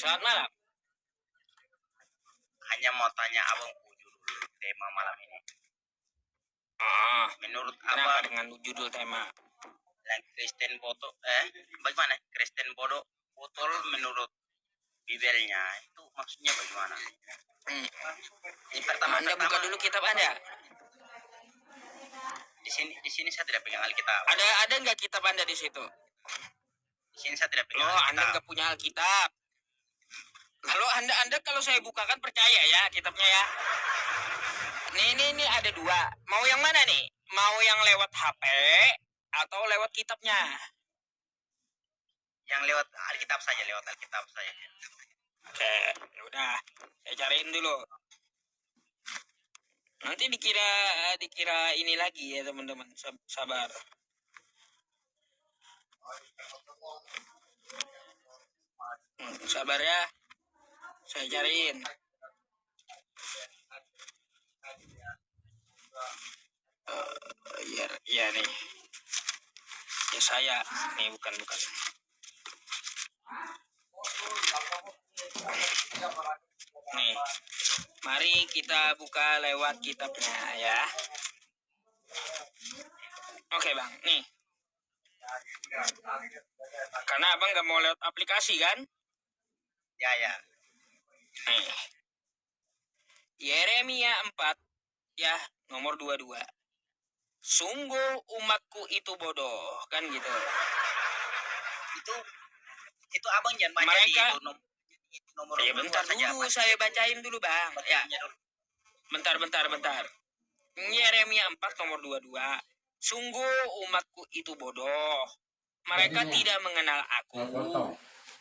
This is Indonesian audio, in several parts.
Selamat malam. Hanya mau tanya abang judul tema malam ini. Menurut Kenapa abang dengan judul tema? yang Kristen bodoh, bagaimana? Kristen bodoh botol menurut Bibelnya itu maksudnya bagaimana? Ini pertama Anda buka dulu kitab Anda. Di sini saya tidak pegang Alkitab. Ada nggak kitab Anda di situ? Di sini saya tidak pegang Oh, Alkitab. Anda nggak punya Alkitab. Lalu Anda kalau saya bukakan percaya ya kitabnya ya. Ini ada dua. Mau yang mana nih? Mau yang lewat HP atau lewat kitabnya? Yang lewat Alkitab saja, Oke, udah. Saya cariin dulu. Nanti dikira ini lagi ya teman-teman. Sabar. Sabar ya. Saya cariin. Iya nih. Ya saya. Nih bukan. Nih. Mari kita buka lewat kitabnya ya. Oke bang, nih. Karena abang nggak mau lewat aplikasi kan? Ya. Nih. Yeremia 4 ya, nomor 22. Sungguh umatku itu bodoh, kan gitu. Itu abang jangan baca mereka di nomor ya bentar dulu, saya bacain dulu bang. Ya, bentar. Yeremia 4 nomor 22. Sungguh umatku itu bodoh. Mereka tidak mengenal aku.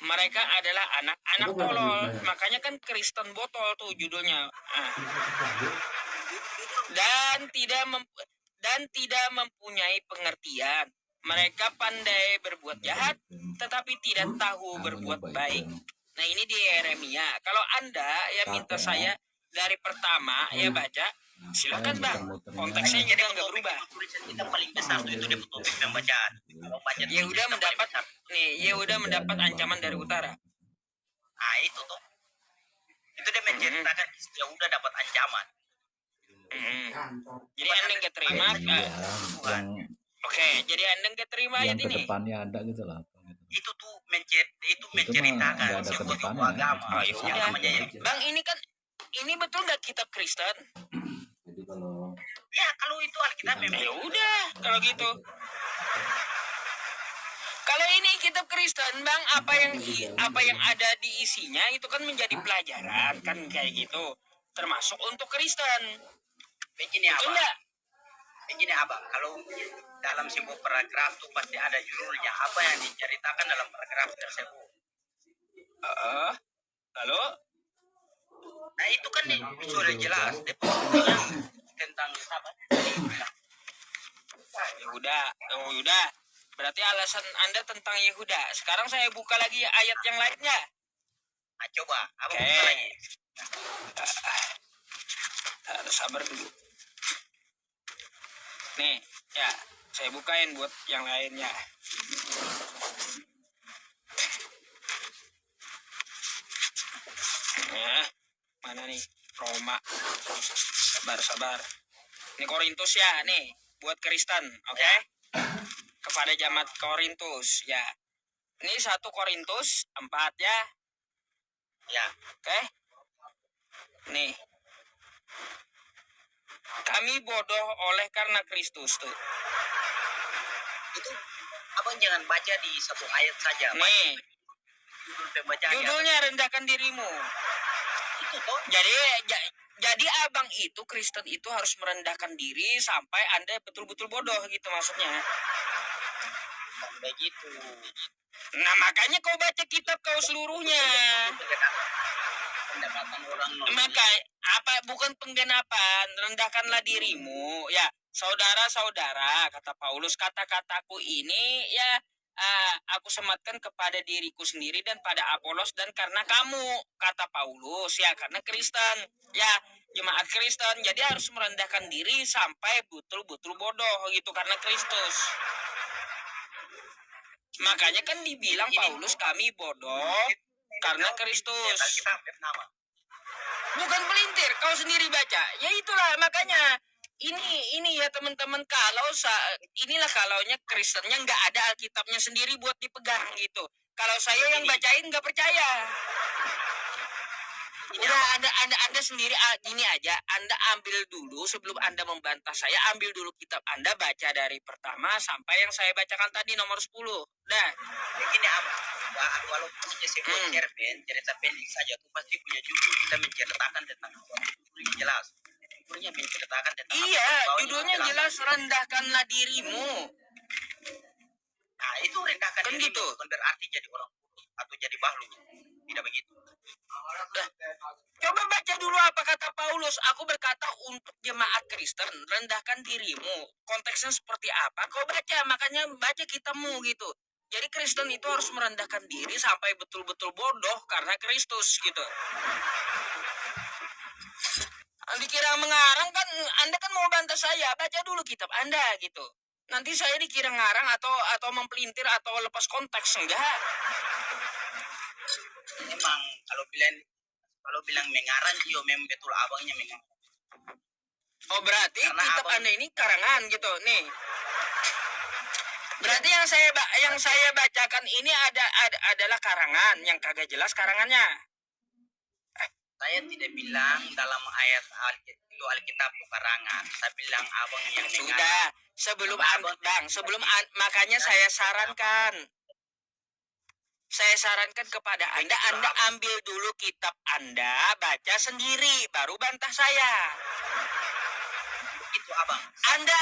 Mereka adalah anak-anak tolol. Makanya kan Kristen botol tuh judulnya. Dan tidak mempunyai pengertian. Mereka pandai berbuat jahat, tetapi tidak tahu berbuat baik. Nah ini di Yeremia. Kalau Anda ya minta saya dari pertama ya baca, silakan bang. Konteksnya jadi nggak berubah. Tulisan kita paling besar tuh itu dia topik pembacaan. Yehuda mendapat ancaman dari utara. Ah itu tuh. Itu dia menceritakan Yehuda dapat ancaman. Jadi Anda nggak terima. Oke, jadi Anda nggak terima ayat ini. Yang kedepannya ada gitu lah. Itu tuh menceritakan sebuah agama. Bang, ini betul nggak kitab Kristen? Jadi kalau itu Alkitab memang. Ya udah, kalau gitu. Kalau ini kitab Kristen, bang, apa yang ada di isinya itu kan menjadi pelajaran kan kayak gitu, termasuk untuk Kristen. Begini abang, kalau dalam sebuah paragraf itu pasti ada judulnya apa yang diceritakan dalam paragraf tersebut. Lalu? Nah itu kan sudah jelas tentang apa? Yehuda. Berarti alasan Anda tentang Yehuda. Sekarang saya buka lagi ayat yang lainnya. Nah, coba, abang buka lagi. Harus sabar dulu. Nih, ya, saya bukain buat yang lainnya. Mana nih? Roma. Sabar. Ini Korintus ya, nih, buat Kristen, oke? Kepada jemaat Korintus, ya. Ini 1 Korintus 4 ya. Ya. Oke? Nih. Kami bodoh oleh karena Kristus tuh. Itu abang jangan baca di satu ayat saja. Nih. Judulnya rendahkan dirimu. Itu toh. Jadi abang itu Kristen itu harus merendahkan diri sampai Anda betul-betul bodoh gitu maksudnya. Begitu. Nah makanya kau baca kitab kau seluruhnya. Pendekatan orang. Maka bukan penggenapan, rendahkanlah dirimu ya. Saudara-saudara, kata Paulus, kata-kataku ini ya aku sematkan kepada diriku sendiri dan pada Apolos dan karena kamu, kata Paulus ya, karena Kristen ya, jemaat Kristen jadi harus merendahkan diri sampai betul-betul bodoh gitu karena Kristus. Makanya kan dibilang Paulus kami bodoh Karena Kau Kristus. lihat Alkitab nama. Bukan pelintir, kau sendiri baca. Ya itulah makanya ini ya teman-teman, kalau inilah kalaunya Kristennya nggak ada Alkitabnya sendiri buat dipegang gitu. Kalau saya yang bacain nggak percaya. Udah anda sendiri gini aja, Anda ambil dulu sebelum Anda membantah saya, ambil dulu kitab Anda, baca dari pertama sampai yang saya bacakan tadi nomor 10. Dah. Begini apa? Walaupun punya sebuah cerpen, cerita pendek saja itu pasti punya judul. Kita menceritakan tentang judulnya jelas. Judulnya menceritakan tentang Iya, judulnya jelas, rendahkanlah dirimu. Nah, itu rendahkan Kan dirimu, gitu. bukan berarti jadi orang bodoh atau jadi bahlu. Tidak begitu. Coba baca dulu apa kata Paulus. Aku berkata untuk jemaat Kristen, rendahkan dirimu. Konteksnya seperti apa? Kau baca, makanya baca kitabmu gitu. Jadi Kristen itu harus merendahkan diri sampai betul-betul bodoh karena Kristus gitu. Dikira mengarang kan, Anda kan mau bantah saya, baca dulu kitab Anda gitu. Nanti saya dikira ngarang atau mempelintir atau lepas konteks, enggak. Memang kalau bilang mengarang, iyo memang betul abangnya memang. Oh berarti Karena kitab abang, Anda ini karangan gitu nih. Berarti yang saya bacakan ini adalah karangan yang kagak jelas karangannya. saya tidak bilang dalam ayat itu Alkitab itu karangan. Saya bilang abang yang Sudah, makanya saya sarankan kepada Anda ambil dulu kitab Anda, baca sendiri, baru bantah saya. Itu abang. Anda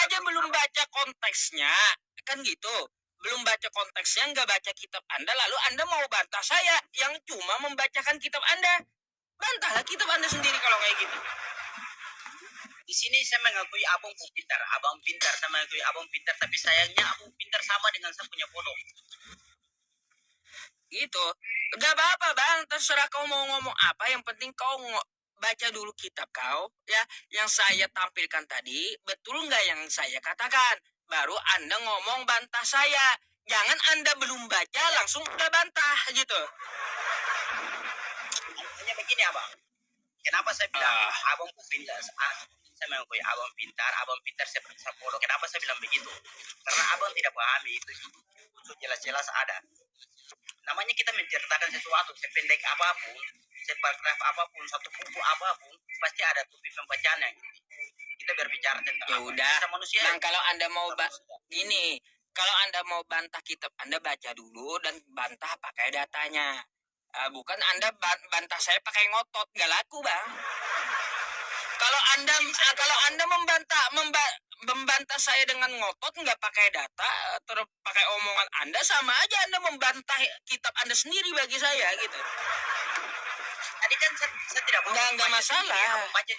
aja belum baca konteksnya, kan gitu. Belum baca konteksnya, nggak baca kitab Anda, lalu Anda mau bantah saya yang cuma membacakan kitab Anda. Bantahlah kitab Anda sendiri kalau kayak gitu. Di sini saya mengakui abang pintar. Abang pintar, saya mengakui abang pintar. Tapi sayangnya abang pintar sama dengan saya punya bodoh. Gitu. Gak apa-apa bang, terserah kau mau ngomong apa. Yang penting kau baca dulu kitab kau. Ya, yang saya tampilkan tadi, betul nggak yang saya katakan? Baru Anda ngomong bantah saya. Jangan Anda belum baca langsung udah bantah gitu. Hanya begini abang. Kenapa saya bilang abang pintar? Saya mengakui abang pintar seperti saya bodoh. Kenapa saya bilang begitu? Karena abang tidak pahami itu jelas-jelas ada. Namanya kita menceritakan sesuatu, sependek apapun, separagraf apapun, satu buku apapun, pasti ada topik pembacanya. Kita berbicara tentang ya udah. manusia. Nah, kalau Anda mau gini, kalau Anda mau bantah kitab Anda, baca dulu dan bantah pakai datanya. Bukan Anda bantah saya pakai ngotot, nggak laku bang. Kalau Anda membantah saya dengan ngotot, nggak pakai data, terus pakai omongan Anda, sama aja Anda membantah kitab Anda sendiri bagi saya gitu. Tadi kan saya tidak mau. Nggak masalah. Abang baca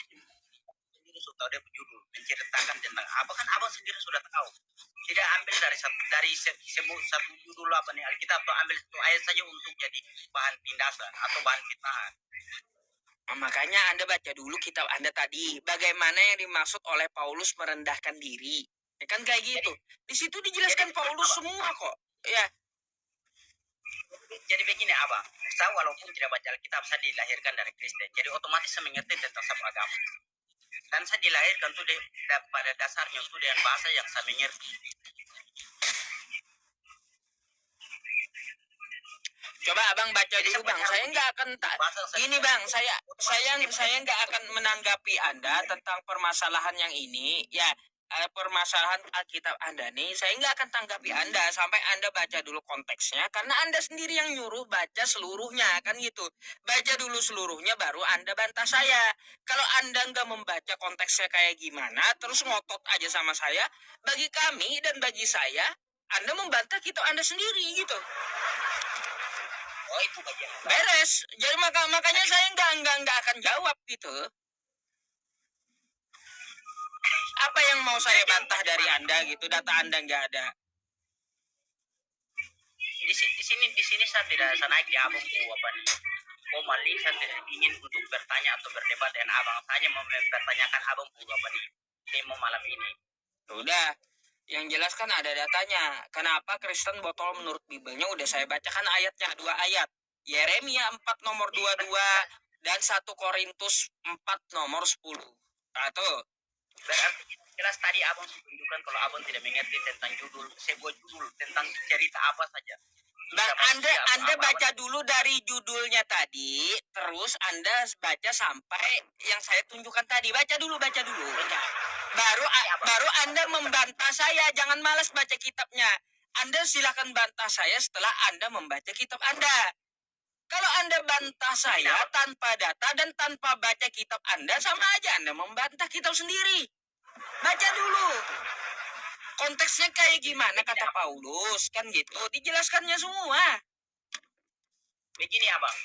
sendiri sudah tahu dia judul, menceritakan tentang apa, kan abang sendiri sudah tahu. Tidak ambil dari satu judul apa nih Alkitab, atau ambil satu ayat saja untuk jadi bahan pindasan atau bahan fitnah. Makanya Anda baca dulu kitab Anda tadi, bagaimana yang dimaksud oleh Paulus merendahkan diri. Ya kan kayak gitu. Di situ dijelaskan Paulus semua kok. Ya. Jadi begini abang, saya walaupun tidak baca Alkitab, saya dilahirkan dari Kristen. Jadi otomatis saya mengerti tentang satu agama. Dan saya dilahirkan tuh pada dasarnya itu dengan bahasa yang saya mengerti. Coba abang baca dulu bang. Saya nggak akan gini bang. Saya nggak akan menanggapi Anda tentang permasalahan yang ini. Ya, permasalahan Alkitab Anda nih, saya nggak akan tanggapi Anda sampai Anda baca dulu konteksnya, karena Anda sendiri yang nyuruh baca seluruhnya, kan gitu. Baca dulu seluruhnya baru Anda bantah saya. Kalau Anda nggak membaca konteksnya kayak gimana, terus ngotot aja sama saya, bagi kami dan bagi saya, Anda membantah kitab Anda sendiri gitu. Oh itu bagian beres. Jadi makanya saya nggak akan jawab gitu. Apa yang mau saya bantah dari Anda gitu? Data Anda nggak ada. Di sini saya tidak naik di abang apa nih. Mali saya tidak ingin untuk bertanya atau berdebat dengan abang. Saya mau bertanyakan abang apa nih demo malam ini. Udah. Yang jelas kan ada datanya. Kenapa Kristen botol menurut Bibelnya udah saya bacakan ayatnya, 2 ayat. Yeremia 4 nomor 22 dan 1 Korintus 4 nomor 10. Nah, tuh. Berarti jelas tadi abang tunjukkan kalau abang tidak mengerti tentang judul, sebuah judul tentang cerita apa saja. Bang, Bisa Anda apa- baca dulu dari judulnya tadi, terus Anda baca sampai yang saya tunjukkan tadi. Baca dulu. Baru Anda membantah saya. Jangan malas baca kitabnya. Anda silakan bantah saya setelah Anda membaca kitab Anda. Kalau Anda bantah saya tanpa data dan tanpa baca kitab Anda, sama aja Anda membantah kitab sendiri. Baca dulu. Konteksnya kayak gimana kata Paulus, kan gitu. Dijelaskannya semua. Begini abang.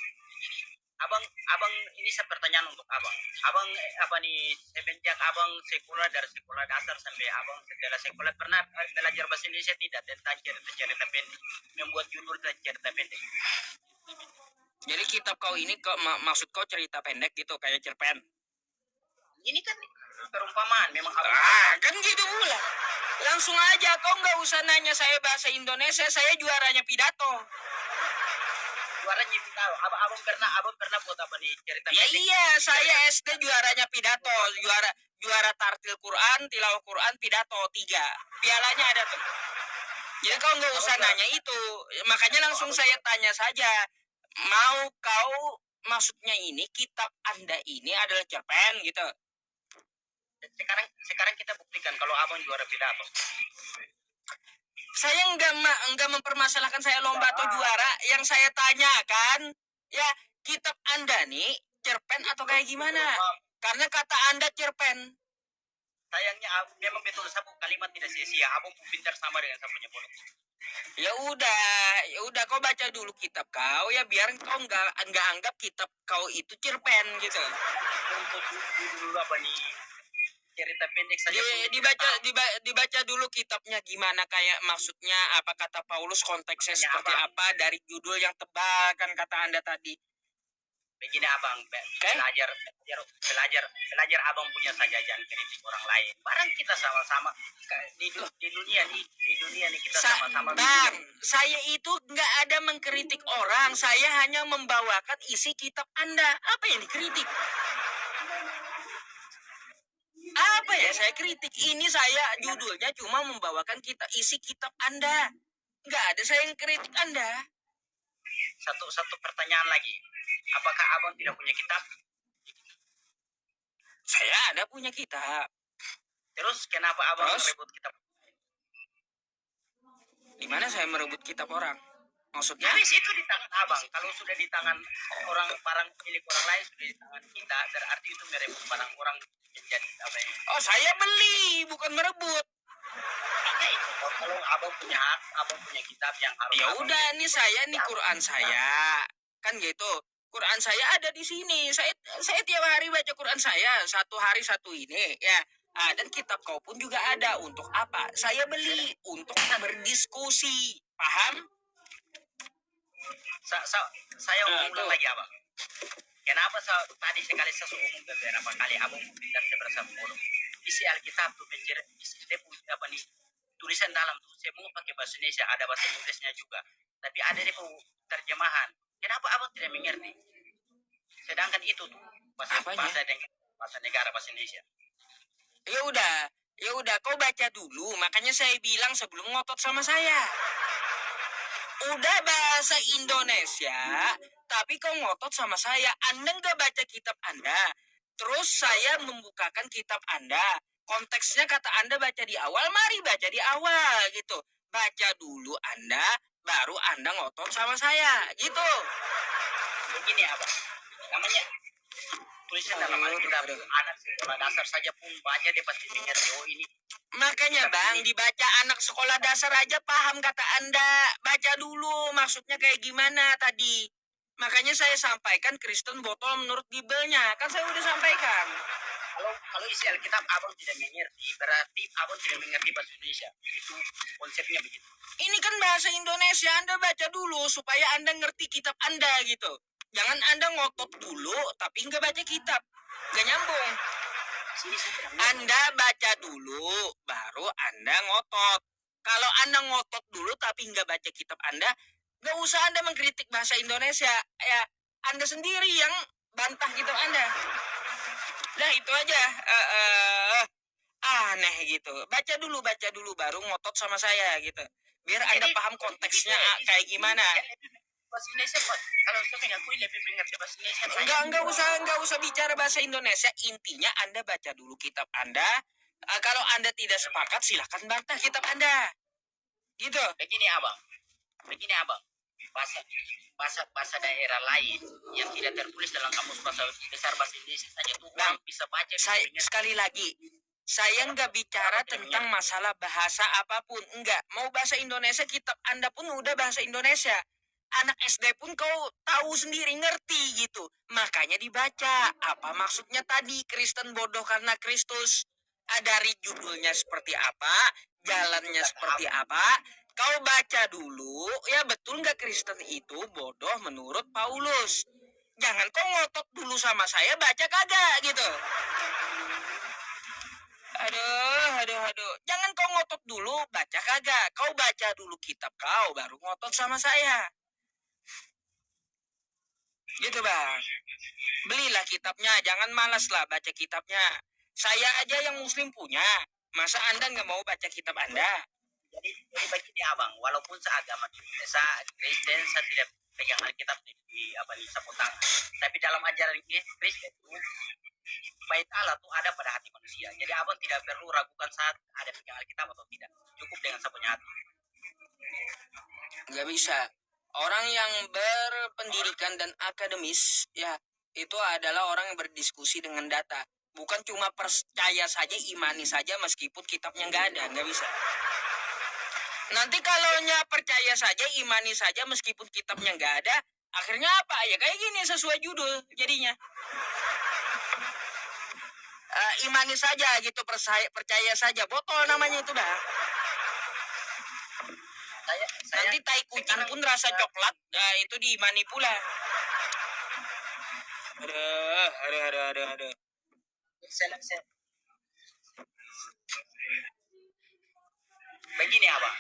Abang ini saya pertanyaan untuk abang. Abang apa nih semenjak abang dari sekolah dasar sampai abang setelah sekolah pernah belajar bahasa Indonesia tidak tentang cerita-cerita pendek, membuat judul cerita pendek. Jadi kitab kau ini maksud kau cerita pendek gitu kayak cerpen. Ini kan perumpamaan memang abang. Kan gitu pula. Langsung aja, kau nggak usah nanya saya bahasa Indonesia, saya juaranya pidato. Juaranya pidato. Abang pernah buat apa nih cerita Ya pendek? iya, saya SD juaranya pidato, juara tartil Quran, tilawah Quran, pidato 3. Pialanya ada tuh. Jadi kau nggak usah nanya itu, makanya langsung saya tanya saja. Mau kau maksudnya ini kitab Anda ini adalah cerpen gitu? Sekarang kita buktikan kalau abang juara pidato. Saya enggak mempermasalahkan saya lomba atau juara. Yang saya tanyakan, ya kitab Anda nih cerpen atau kayak gimana? Karena kata Anda cerpen. Sayangnya memang betul satu kalimat tidak sia-sia. Abang pintar sama dengan saya punya bodoh. Ya udah kau baca dulu kitab kau ya, biar kau enggak anggap kitab kau itu cerpen gitu. Untuk dulu apa nih cerita pendek saja. Dibaca dulu kitabnya gimana, kayak maksudnya apa kata Paulus, konteksnya seperti apa dari judul yang tebal kan kata Anda tadi. Begini abang, belajar abang punya saja, jangan kritik orang lain. Barang kita sama-sama di dunia nih kita sama-sama. Bang, saya itu nggak ada mengkritik orang, saya hanya membawakan isi kitab Anda. Apa yang dikritik? Apa ya saya kritik? Ini saya judulnya cuma membawakan isi kitab Anda. Nggak ada saya yang kritik Anda. Satu pertanyaan lagi. Apakah abang tidak punya kitab? Saya ada punya kitab. Terus kenapa abang merebut kitab? Di mana saya merebut kitab orang? Maksudnya? Habis itu di tangan abang. Kalau sudah di tangan barang milik orang lain, sudah di tangan kita, berarti itu merebut barang orang menjadi apa ya? Oh, saya beli, bukan merebut. Ya itu, kalau abang punya hak, abang punya kitab yang harus. Ya udah, ini saya nih Quran saya, kan gitu. Quran saya ada di sini. Saya tiap hari baca Quran saya, satu hari satu ini ya. Dan kitab kau pun juga ada. Untuk apa? Saya beli untuk berdiskusi. Paham? Saya ulang lagi abang. Kenapa tadi sekali saya umum beberapa kali abang pintar seberapa bodoh. Isi Alkitab tuh dia punya apa nih? Tulisan dalam tuh semua pakai bahasa Indonesia, ada bahasa Inggrisnya juga. Tapi ada dia terjemahan. Kenapa abang tidak mengerti? Sedangkan itu tuh bahasa negara bahasa Indonesia. Ya udah kau baca dulu. Makanya saya bilang sebelum ngotot sama saya. Udah bahasa Indonesia, tapi kau ngotot sama saya. Anda nggak baca kitab Anda. Terus saya membukakan kitab Anda. Konteksnya kata Anda baca di awal, mari baca di awal gitu. Baca dulu Anda, baru Anda ngotot sama saya gitu. Begini abang, namanya tulisan dalam Alkitab, anak sekolah dasar saja pun baca dia pasti mengerti. Oh ini. Makanya bang, dibaca anak sekolah dasar aja paham kata Anda. Baca dulu maksudnya kayak gimana tadi. Makanya saya sampaikan Kristen botol menurut Bibelnya. Kan saya udah sampaikan. Kalau isi Alkitab abang tidak mengerti, berarti abang tidak mengerti bahasa Indonesia. Itu konsepnya begitu. Ini kan bahasa Indonesia, Anda baca dulu supaya Anda ngerti kitab Anda gitu. Jangan Anda ngotot dulu tapi nggak baca kitab. Nggak nyambung. Anda baca dulu, baru Anda ngotot. Kalau Anda ngotot dulu tapi nggak baca kitab Anda, Nggak usah Anda mengkritik bahasa Indonesia. Ya, Anda sendiri yang bantah kitab Anda. Nah, itu aja. Aneh gitu. Baca dulu baru ngotot sama saya gitu. Biar Anda Jadi paham konteksnya jadi kayak gimana. ya, bahasa Indonesia Pak. Kalau saya mengakui lebih mengerti bahasa Indonesia saya. Enggak usah bicara bahasa Indonesia. Intinya Anda baca dulu kitab Anda. Kalau Anda tidak sepakat, silahkan bantah kitab Anda. Gitu. Begini abang, bahasa bahasa daerah lain yang tidak tertulis dalam kamus bahasa besar bahasa Indonesia saja tuh Bang, orang bisa baca. sekali lagi, saya nggak bicara tentang masalah bahasa apapun. Enggak. Mau bahasa Indonesia, kitab Anda pun udah bahasa Indonesia. Anak SD pun kau tahu sendiri, ngerti gitu. Makanya dibaca. Apa maksudnya tadi? Kristen bodoh karena Kristus. Dari judulnya seperti apa, jalannya seperti apa. Kau baca dulu, ya betul nggak Kristen itu bodoh menurut Paulus. Jangan kau ngotot dulu sama saya, baca kagak gitu. Aduh. Jangan kau ngotot dulu, baca kagak. Kau baca dulu kitab kau, baru ngotot sama saya. Gitu bang. Belilah kitabnya, jangan malas lah baca kitabnya. Saya aja yang muslim punya. Masa Anda nggak mau baca kitab Anda? Jadi begini abang, walaupun seagama saya Kristen, saya tidak pegang Alkitab di apa di sapu tangan. Tapi dalam ajaran Kristen itu bait Allah tuh ada pada hati manusia. Jadi abang tidak perlu ragukan saat ada pegang Alkitab atau tidak. Cukup dengan sapunya hati. Nggak bisa. Orang yang berpendidikan dan akademis, ya, itu adalah orang yang berdiskusi dengan data. Bukan cuma percaya saja, imani saja meskipun kitabnya nggak ada. Nggak bisa. Nanti kalaunya percaya saja, imani saja meskipun kitabnya nggak ada, akhirnya apa? Ya kayak gini sesuai judul jadinya. Imani saja gitu, percaya saja. Botol namanya itu dah. Nanti tai kucing pun rasa coklat, itu diimani pula. Aduh. Begini abang,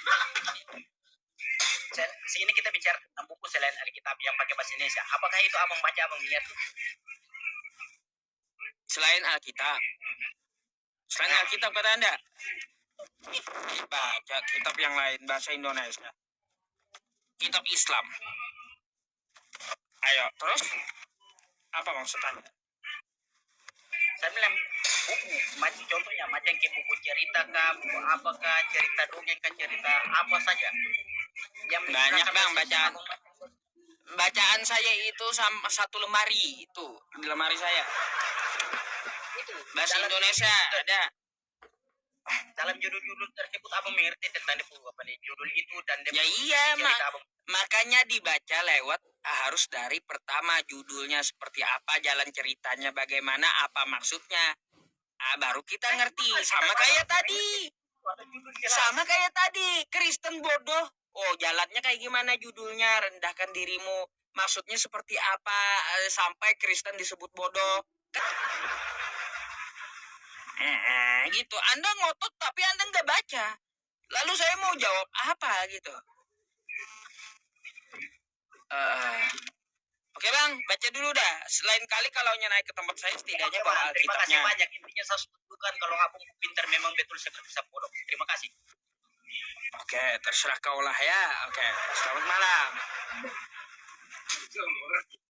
sini kita bicara tentang buku selain Alkitab yang pakai bahasa Indonesia. Apakah itu abang baca, abang lihat? Selain Alkitab. Selain Alkitab kata Anda? Baca kitab yang lain bahasa Indonesia. Kitab Islam. Ayo, terus? Apa maksud Anda? Saya bilang buku, macam contohnya macam kayak buku cerita kah, buku apakah, cerita dongeng kah, cerita apa saja. Yang banyak bang bacaan. Bacaan saya itu sama satu lemari itu di lemari saya. Itu bahasa Indonesia ada. Dalam judul-judul tersebut abang mengerti tentang apa nih judul itu dan ya iya makanya dibaca lewat harus dari pertama judulnya seperti apa, jalan ceritanya bagaimana, apa maksudnya. Baru kita ngerti. Sama kayak tadi Kristen bodoh. Oh, jalannya kayak gimana judulnya, rendahkan dirimu. Maksudnya seperti apa sampai Kristen disebut bodoh. Gitu. Anda ngotot tapi Anda nggak baca. Lalu saya mau jawab apa gitu. Oke bang, baca dulu dah. Selain kali kalau naik ke tempat saya setidaknya bawa Alkitabnya. Terima kasih banyak. Intinya saya setujukan kalau abang pintar memang betul seperti bodoh. Terima kasih. Oke, terserah kau lah ya. Oke, selamat malam.